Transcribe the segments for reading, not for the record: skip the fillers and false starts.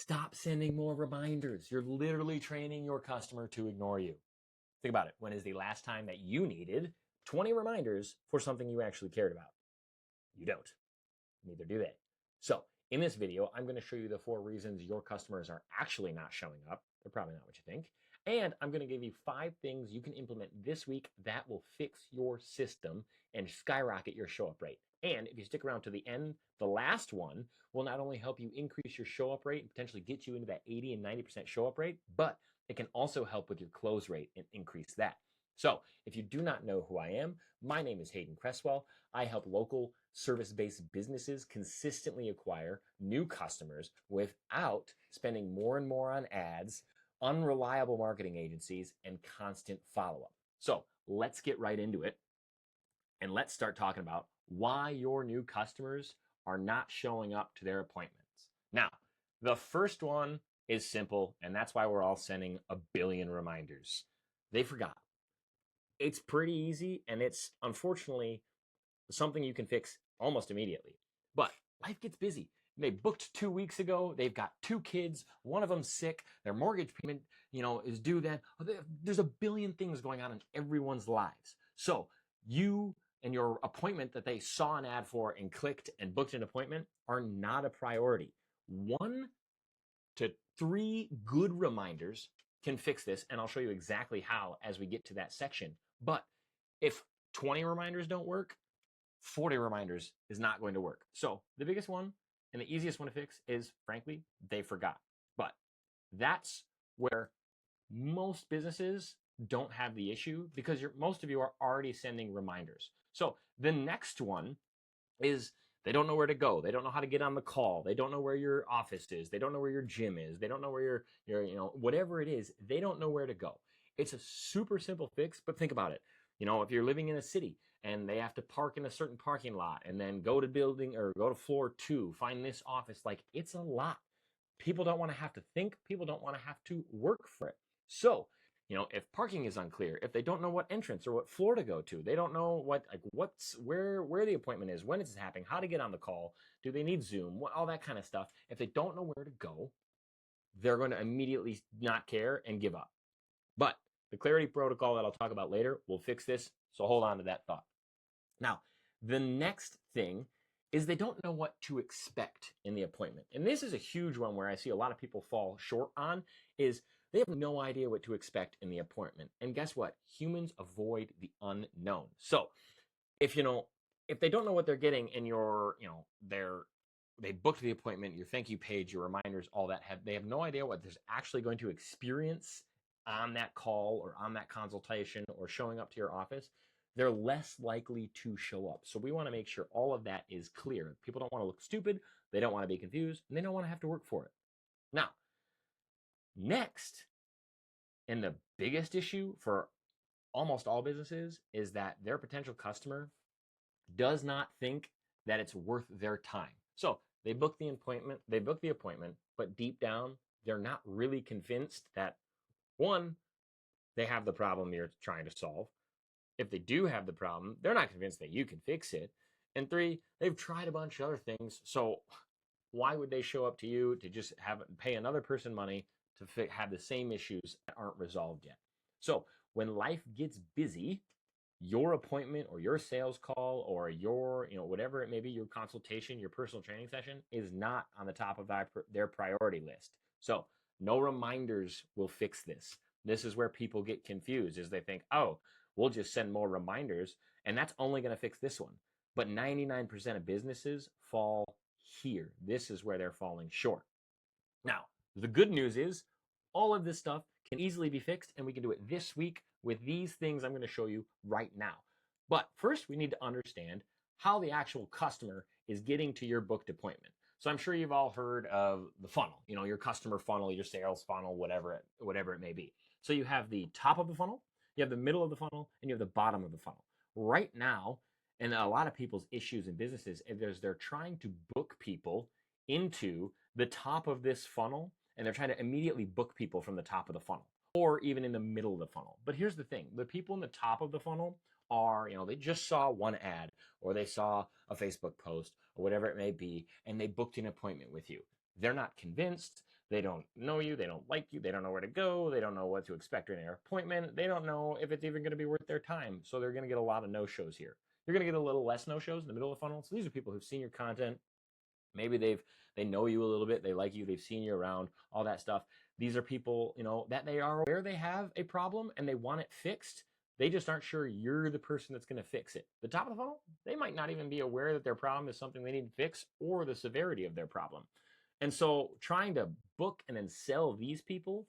Stop sending more reminders. You're literally training your customer to ignore you. Think about it. When is the last time that you needed 20 reminders for something you actually cared about? You don't. Neither do they. So in this video, I'm going to show you the 4 reasons your customers are actually not showing up. They're probably not what you think. And I'm going to give you 5 things you can implement this week that will fix your system and skyrocket your show up rate. And if you stick around to the end, the last one will not only help you increase your show up rate and potentially get you into that 80 and 90% show up rate, but it can also help with your close rate and increase that. So if you do not know who I am, my name is Hayden Cresswell. I help local service-based businesses consistently acquire new customers without spending more and more on ads, unreliable marketing agencies, and constant follow-up. So let's get right into it. And let's start talking about why your new customers are not showing up to their appointments. Now, the first one is simple, and that's why we're all sending a billion reminders. They forgot. It's pretty easy, and it's unfortunately something you can fix almost immediately. But life gets busy. They booked 2 weeks ago. They've got 2 kids. One of them's sick. Their mortgage payment, is due then. There's a billion things going on in everyone's lives. So you and your appointment that they saw an ad for and clicked and booked an appointment are not a priority. 1 to 3 good reminders can fix this, and I'll show you exactly how as we get to that section. But if 20 reminders don't work, 40 reminders is not going to work. So the biggest one and the easiest one to fix is, frankly, they forgot. But that's where most businesses don't have the issue, because most of you are already sending reminders. So the next one is they don't know where to go. They don't know how to get on the call. They don't know where your office is. They don't know where your gym is. They don't know where your whatever it is, they don't know where to go. It's a super simple fix, but think about it. If you're living in a city and they have to park in a certain parking lot and then go to building or go to floor 2, find this office, it's a lot. People don't want to have to think. People don't want to have to work for it. So, if parking is unclear, if they don't know what entrance or what floor to go to, they don't know where the appointment is, when it's happening, how to get on the call, do they need Zoom, all that kind of stuff. If they don't know where to go, they're going to immediately not care and give up. But the clarity protocol that I'll talk about later will fix this, so hold on to that thought. Now, the next thing is they don't know what to expect in the appointment. And this is a huge one where I see a lot of people fall short on, is they have no idea what to expect in the appointment. And guess what? Humans avoid the unknown. So if they don't know what they're getting in they booked the appointment, your thank you page, your reminders, all that, they have no idea what they're actually going to experience on that call or on that consultation or showing up to your office, they're less likely to show up. So we want to make sure all of that is clear. People don't want to look stupid, they don't want to be confused, and they don't want to have to work for it. Now, next, and the biggest issue for almost all businesses, is that their potential customer does not think that it's worth their time. So they book the appointment, but deep down, they're not really convinced that, 1, they have the problem you're trying to solve. If they do have the problem, they're not convinced that you can fix it. And 3, they've tried a bunch of other things. So why would they show up to you to just pay another person money to have the same issues that aren't resolved yet? So when life gets busy, your appointment or your sales call or your, whatever it may be, your consultation, your personal training session is not on the top of their priority list. So no reminders will fix this. This is where people get confused, is they think, oh, we'll just send more reminders and that's only going to fix this one. But 99% of businesses fall here. This is where they're falling short. Now, the good news is all of this stuff can easily be fixed, and we can do it this week with these things I'm going to show you right now. But first, we need to understand how the actual customer is getting to your booked appointment. So I'm sure you've all heard of the funnel, your customer funnel, your sales funnel, whatever it may be. So you have the top of the funnel, you have the middle of the funnel, and you have the bottom of the funnel. Right now, and a lot of people's issues in businesses is they're trying to book people into the top of this funnel, and they're trying to immediately book people from the top of the funnel or even in the middle of the funnel. But here's the thing. The people in the top of the funnel are, they just saw one ad or they saw a Facebook post or whatever it may be, and they booked an appointment with you. They're not convinced. They don't know you. They don't like you. They don't know where to go. They don't know what to expect in their appointment. They don't know if it's even going to be worth their time. So they're going to get a lot of no-shows here. You're going to get a little less no-shows in the middle of the funnel. So these are people who've seen your content. Maybe they know you a little bit. They like you. They've seen you around, all that stuff. These are people, that they are aware they have a problem and they want it fixed. They just aren't sure you're the person that's going to fix it. The top of the funnel, they might not even be aware that their problem is something they need to fix or the severity of their problem. And so trying to book and then sell these people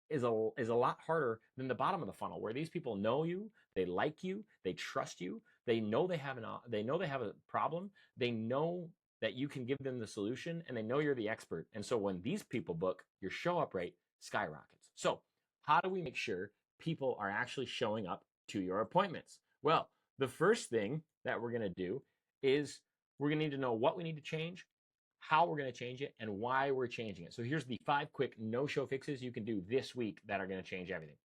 is a lot harder than the bottom of the funnel, where these people know you, they like you, they trust you, they know they have a problem, they know that you can give them the solution, and they know you're the expert. And so when these people book, your show up rate skyrockets. So how do we make sure people are actually showing up to your appointments? Well, the first thing that we're going to do is we're going to need to know what we need to change, how we're going to change it, and why we're changing it. So here's the 5 quick no-show fixes you can do this week that are going to change everything.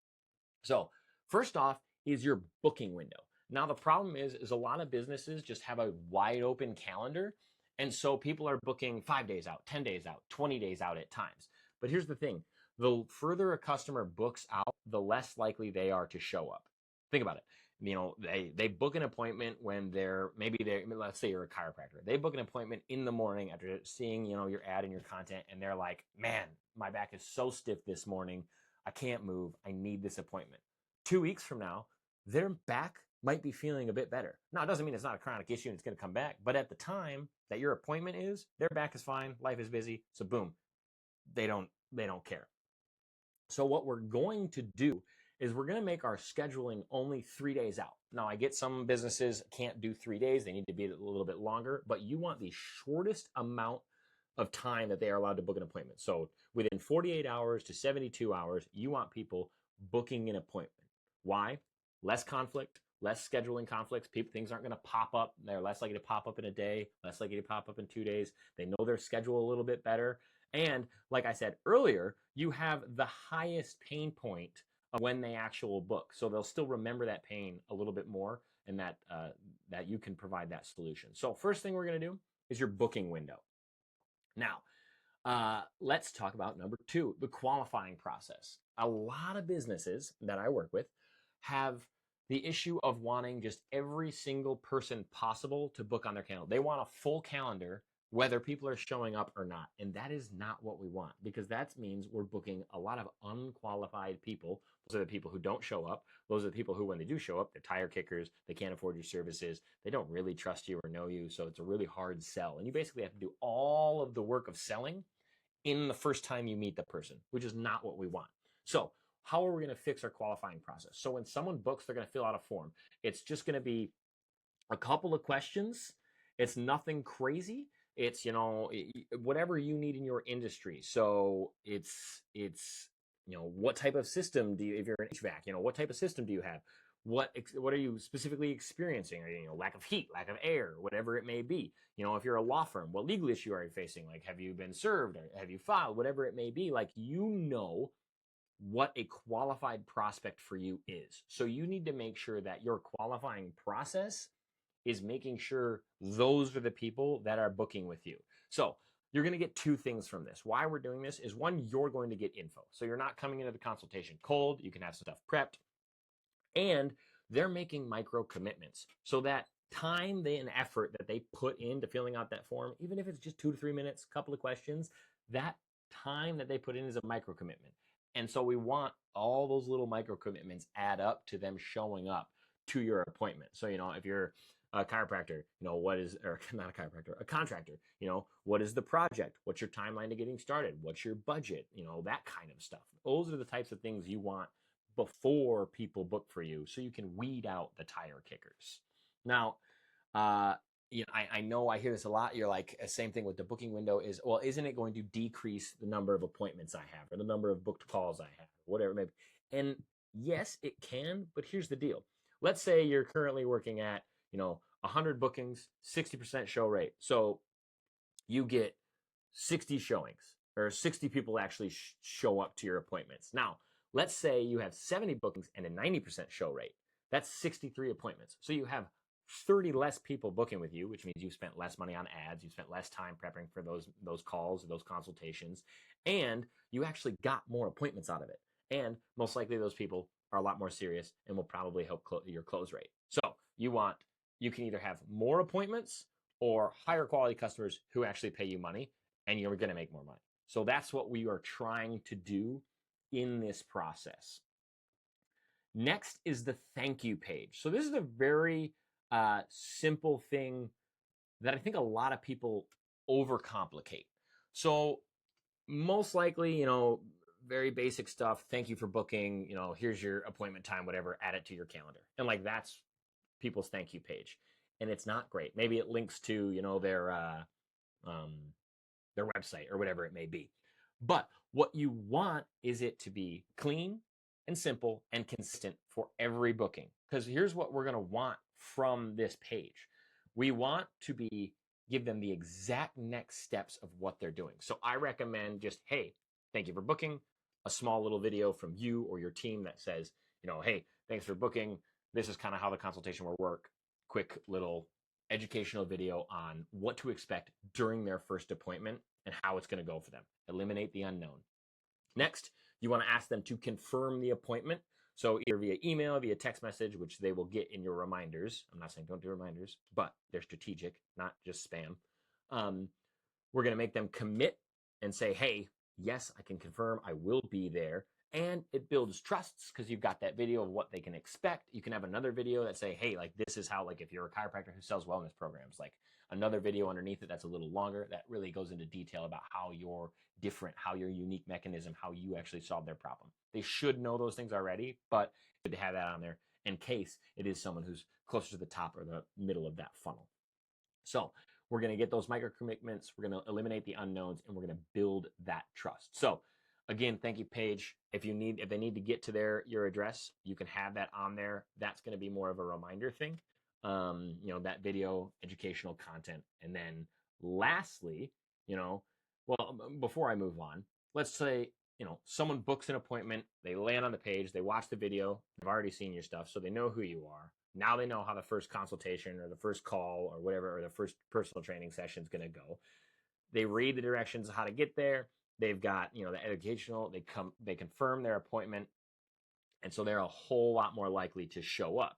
So first off is your booking window. Now the problem is a lot of businesses just have a wide open calendar. And so people are booking 5 days out, 10 days out, 20 days out at times. But here's the thing. The further a customer books out, the less likely they are to show up. Think about it. They book an appointment when let's say you're a chiropractor. They book an appointment in the morning after seeing, your ad and your content, and they're like, man, my back is so stiff this morning. I can't move. I need this appointment. 2 weeks from now, their back might be feeling a bit better. Now, it doesn't mean it's not a chronic issue and it's going to come back, but at the time that your appointment is, their back is fine, life is busy, so boom, they don't care. So what we're going to do is we're going to make our scheduling only 3 days out. Now, I get some businesses can't do 3 days. They need to be a little bit longer, but you want the shortest amount of time that they are allowed to book an appointment. So within 48 hours to 72 hours, you want people booking an appointment. Why? Less conflict, less scheduling conflicts. Things aren't going to pop up. They're less likely to pop up in a day, less likely to pop up in 2 days. They know their schedule a little bit better. And like I said earlier, you have the highest pain point of when they actually book. So they'll still remember that pain a little bit more, and that you can provide that solution. So first thing we're going to do is your booking window. Now, let's talk about number 2, the qualifying process. A lot of businesses that I work with have the issue of wanting just every single person possible to book on their calendar. They want a full calendar, whether people are showing up or not. And that is not what we want, because that means we're booking a lot of unqualified people. Those are the people who don't show up. Those are the people who, when they do show up, they're tire kickers. They can't afford your services. They don't really trust you or know you. So it's a really hard sell. And you basically have to do all of the work of selling in the first time you meet the person, which is not what we want. So how are we going to fix our qualifying process? So when someone books, they're going to fill out a form. It's just going to be a couple of questions. It's nothing crazy. It's, whatever you need in your industry. So it's what type of system do you, if you're an HVAC, what type of system do you have? What are you specifically experiencing? Are you, lack of heat, lack of air, whatever it may be? If you're a law firm, what legal issue are you facing? Like, have you been served? Or have you filed? Whatever it may be, like, what a qualified prospect for you is. So you need to make sure that your qualifying process is making sure those are the people that are booking with you. So you're going to get 2 things from this. Why we're doing this is, 1, you're going to get info. So you're not coming into the consultation cold. You can have stuff prepped. And they're making micro commitments. So that time and effort that they put into filling out that form, even if it's just 2 to 3 minutes, a couple of questions, that time that they put in is a micro commitment. And so we want all those little micro commitments add up to them showing up to your appointment. So, if you're a chiropractor, not a chiropractor, a contractor, what is the project? What's your timeline to getting started? What's your budget? That kind of stuff. Those are the types of things you want before people book for you, so you can weed out the tire kickers. Now, I know I hear this a lot. You're like, same thing with the booking window is, well, isn't it going to decrease the number of appointments I have, or the number of booked calls I have, whatever it may be? And yes, it can, but here's the deal. Let's say you're currently working at, 100 bookings, 60% show rate. So you get 60 showings, or 60 people actually show up to your appointments. Now, let's say you have 70 bookings and a 90% show rate. That's 63 appointments. So you have 30 less people booking with you, which means you've spent less money on ads. You've spent less time prepping for those calls, those consultations, and you actually got more appointments out of it. And most likely those people are a lot more serious and will probably help your close rate. So you can either have more appointments or higher quality customers who actually pay you money, and you're going to make more money. So that's what we are trying to do in this process. Next is the thank you page. So this is a very simple thing that I think a lot of people overcomplicate. So most likely, very basic stuff. Thank you for booking. Here's your appointment time, whatever. Add it to your calendar, and like that's people's thank you page, and it's not great. Maybe it links to their website or whatever it may be. But what you want is it to be clean and simple and consistent for every booking. Because here's what we're going to want from this page. We want to give them the exact next steps of what they're doing. So I recommend just, hey, thank you for booking, a small little video from you or your team that says, hey, thanks for booking. This is kind of how the consultation will work. Quick little educational video on what to expect during their first appointment and how it's going to go for them. Eliminate the unknown. Next, you want to ask them to confirm the appointment. So either via email, via text message, which they will get in your reminders. I'm not saying don't do reminders, but they're strategic, not just spam. We're going to make them commit and say, hey, yes, I can confirm I will be there. And it builds trusts because you've got that video of what they can expect. You can have another video that say, hey, like this is how, like if you're a chiropractor who sells wellness programs, like another video underneath it that's a little longer that really goes into detail about how you're different, how your unique mechanism, how you actually solve their problem. They should know those things already, but good to have that on there in case it is someone who's closer to the top or the middle of that funnel. So we're going to get those micro commitments. We're going to eliminate the unknowns, and we're going to build that trust. So again, thank you page. If they need to get to your address, you can have that on there. That's going to be more of a reminder thing. That video, educational content. And then lastly, before I move on, let's say, someone books an appointment, they land on the page, they watch the video, they've already seen your stuff, so they know who you are. Now they know how the first consultation or the first call or whatever, or the first personal training session is going to go. They read the directions of how to get there. They've got, the educational, they confirm their appointment. And so they're a whole lot more likely to show up.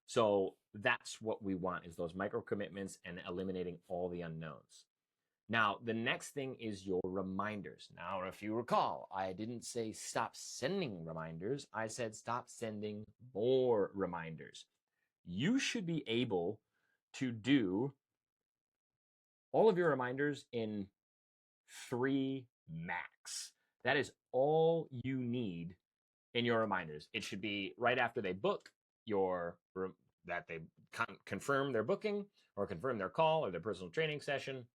So that's what we want, is those micro commitments and eliminating all the unknowns. Now, the next thing is your reminders. Now, if you recall, I didn't say stop sending reminders. I said stop sending more reminders. You should be able to do all of your reminders in 3 max. That is all you need in your reminders. It should be right after they book that they confirm their booking or confirm their call or their personal training session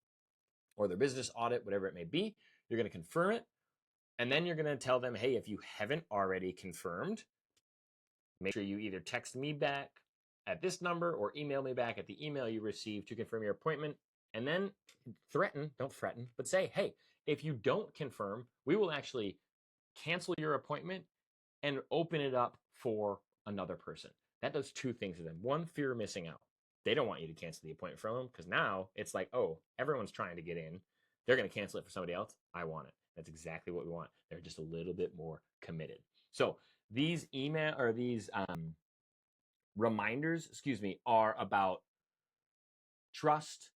or their business audit, whatever it may be. You're going to confirm it. And then you're going to tell them, hey, if you haven't already confirmed, make sure you either text me back at this number or email me back at the email you received to confirm your appointment. And then don't threaten, but say, hey, if you don't confirm, we will actually cancel your appointment and open it up for another person. That does 2 things to them. 1, fear of missing out. They don't want you to cancel the appointment from them because now it's like, oh, everyone's trying to get in. They're going to cancel it for somebody else. I want it. That's exactly what we want. They're just a little bit more committed. So these reminders, are about trust,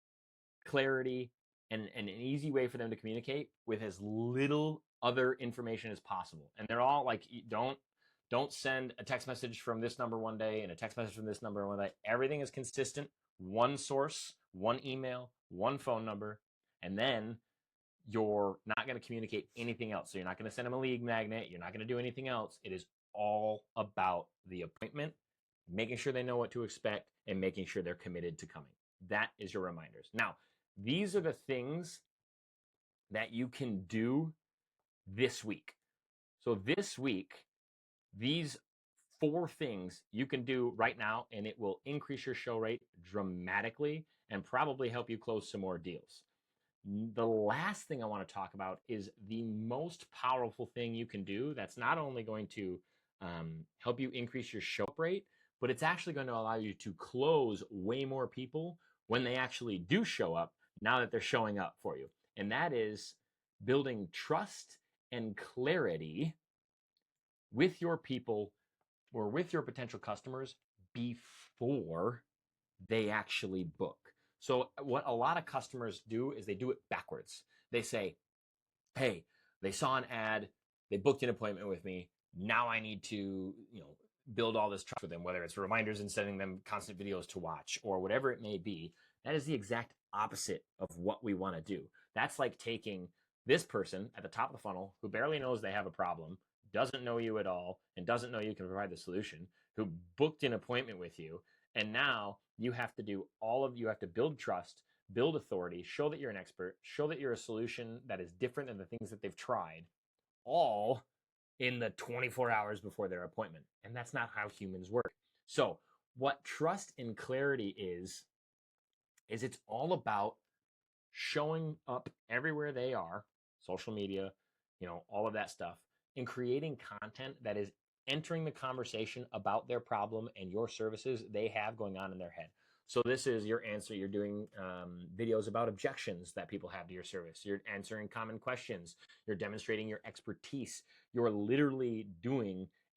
clarity, and an easy way for them to communicate with as little other information as possible. And they're all like, don't send a text message from this number one day and a text message from this number one day. Everything is consistent. One source, one email, one phone number, and then you're not going to communicate anything else. So you're not going to send them a lead magnet. You're not going to do anything else. It is all about the appointment, making sure they know what to expect, and making sure they're committed to coming. That is your reminders. Now, these are the things that you can do this week. So this week, these 4 things you can do right now, and it will increase your show rate dramatically and probably help you close some more deals. The last thing I want to talk about is the most powerful thing you can do that's not only going to help you increase your show rate, but it's actually going to allow you to close way more people when they actually do show up, now that they're showing up for you. And that is building trust and clarity with your people or with your potential customers before they actually book. So what a lot of customers do is they do it backwards. They say, hey, they saw an ad, they booked an appointment with me. Now I need to, build all this trust with them, whether it's reminders and sending them constant videos to watch or whatever it may be. That is the exact opposite of what we want to do. That's like taking this person at the top of the funnel who barely knows they have a problem, doesn't know you at all, and doesn't know you can provide the solution, who booked an appointment with you. And now you have to you have to build trust, build authority, show that you're an expert, show that you're a solution that is different than the things that they've tried, all in the 24 hours before their appointment. And that's not how humans work. So, what trust and clarity is it's all about showing up everywhere they are, social media, all of that stuff, and creating content that is entering the conversation about their problem and your services they have going on in their head. So this is your answer. You're doing videos about objections that people have to your service. You're answering common questions. You're demonstrating your expertise. You're literally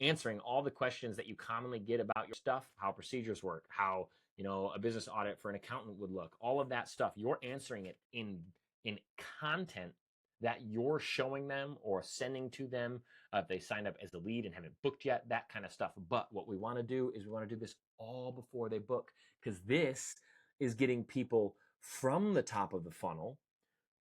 answering all the questions that you commonly get about your stuff, how procedures work, how a business audit for an accountant would look, all of that stuff. You're answering it in content that you're showing them or sending to them if they signed up as a lead and haven't booked yet, that kind of stuff. But what we want to do is we want to do this all before they book, because this is getting people from the top of the funnel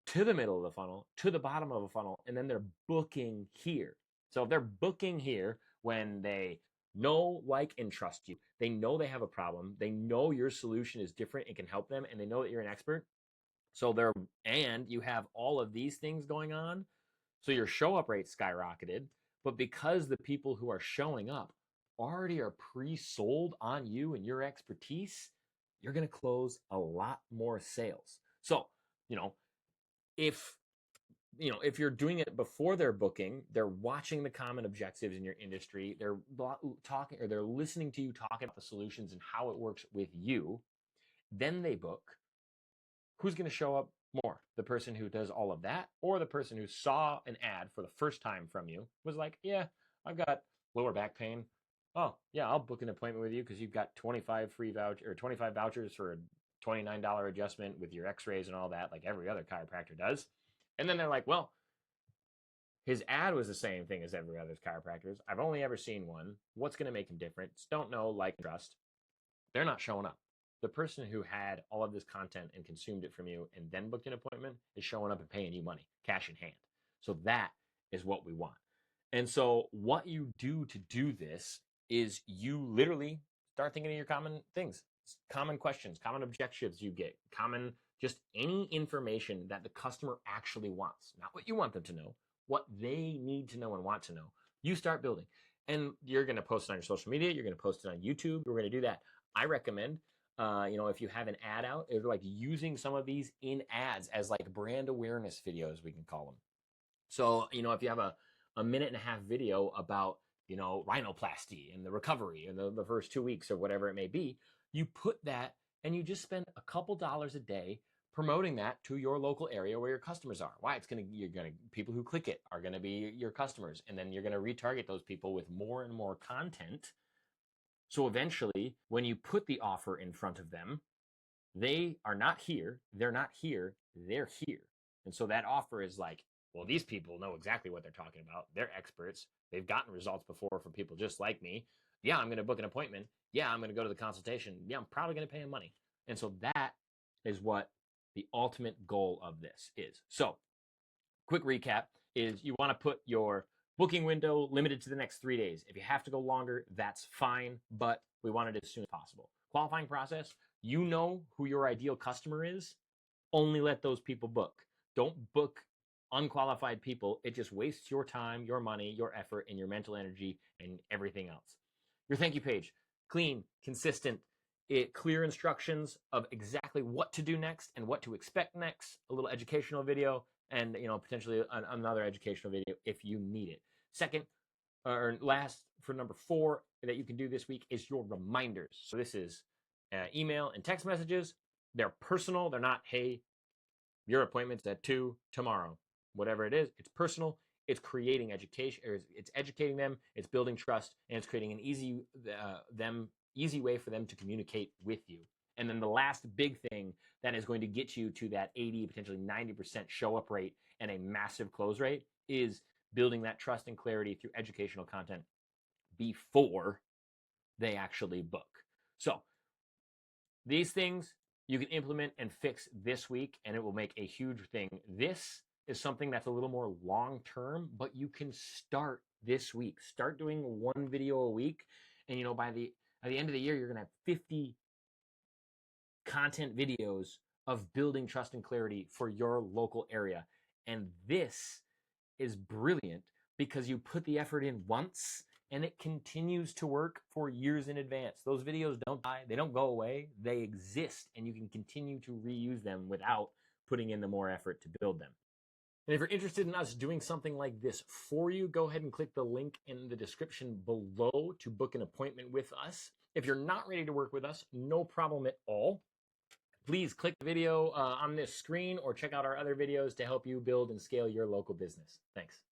to the middle of the funnel to the bottom of the funnel, and then they're booking here. So if they're booking here when they know, like, and trust you, they know they have a problem, they know your solution is different and can help them, and they know that you're an expert. And you have all of these things going on. So your show up rate skyrocketed, but because the people who are showing up already are pre-sold on you and your expertise, you're going to close a lot more sales. So, if if you're doing it before they're booking, they're watching the common objectives in your industry, they're talking or they're listening to you talk about the solutions and how it works with you, then they book. Who's going to show up more? The person who does all of that, or the person who saw an ad for the first time from you, was like, yeah, I've got lower back pain. Oh, yeah, I'll book an appointment with you because you've got 25 vouchers for a $29 adjustment with your x-rays and all that, like every other chiropractor does. And then they're like, well, his ad was the same thing as every other chiropractor's. I've only ever seen one. What's going to make him different? Don't know, like, and trust. They're not showing up. The person who had all of this content and consumed it from you and then booked an appointment is showing up and paying you money, cash in hand. So that is what we want. And so what you do to do this is you literally start thinking of your common things, common questions, common objectives you get, just any information that the customer actually wants, not what you want them to know, what they need to know and want to know. You start building. And you're going to post it on your social media. You're going to post it on YouTube. We're going to do that. I recommend, if you have an ad out, it's like using some of these in ads as like brand awareness videos, we can call them. So, if you have a minute and a half video about, rhinoplasty and the recovery in the first 2 weeks or whatever it may be, you put that and you just spend a couple dollars a day promoting that to your local area where your customers are. Why? People who click it are going to be your customers. And then you're going to retarget those people with more and more content. So eventually, when you put the offer in front of them, they are not here, they're not here, they're here. And so that offer is like, well, these people know exactly what they're talking about. They're experts. They've gotten results before from people just like me. Yeah, I'm going to book an appointment. Yeah, I'm going to go to the consultation. Yeah, I'm probably going to pay them money. And so that is what the ultimate goal of this is. So, quick recap is you want to put your booking window limited to the next 3 days. If you have to go longer, that's fine, but we want it as soon as possible. Qualifying process, you know who your ideal customer is. Only let those people book. Don't book unqualified people. It just wastes your time, your money, your effort, and your mental energy and everything else. Your thank you page, clean, consistent, clear instructions of exactly what to do next and what to expect next, a little educational video, and potentially another educational video if you need it. Second, or last, for number 4 that you can do this week is your reminders. So this is email and text messages. They're personal. They're not, hey, your appointment's at 2 tomorrow. Whatever it is, it's personal. it's creating education, or it's educating them, it's building trust, and it's creating an easy way for them to communicate with you. And then the last big thing that is going to get you to that 80, potentially 90% show up rate and a massive close rate is building that trust and clarity through educational content before they actually book. So these things you can implement and fix this week, and it will make a huge thing. This is something that's a little more long term, but you can start this week. Start doing one video a week, and by the end of the year, you're gonna have 50 content videos of building trust and clarity for your local area. And this is brilliant because you put the effort in once and it continues to work for years in advance. Those videos don't die, they don't go away, they exist, and you can continue to reuse them without putting in the more effort to build them. And if you're interested in us doing something like this for you, go ahead and click the link in the description below to book an appointment with us. If you're not ready to work with us, no problem at all. Please click the video on this screen or check out our other videos to help you build and scale your local business. Thanks.